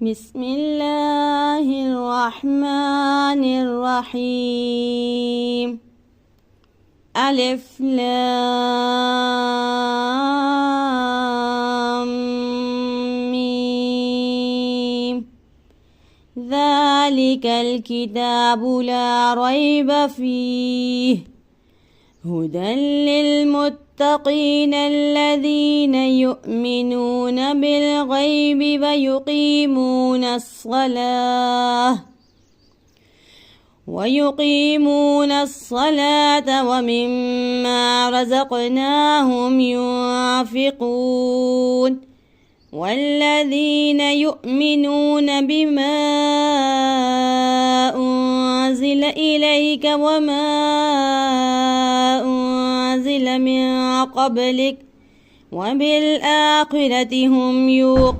بسم الله الرحمن الرحيم. ألف لام ميم. ذلك الكتاب لا ريب فيه هدى للمتقين الذين يؤمنون بالغيب ويقيمون الصلاة ومما رزقناهم ينفقون والذين يؤمنون بما أنزل إليك وما أنزل من قبلك وبالآخرة هم يوقنون.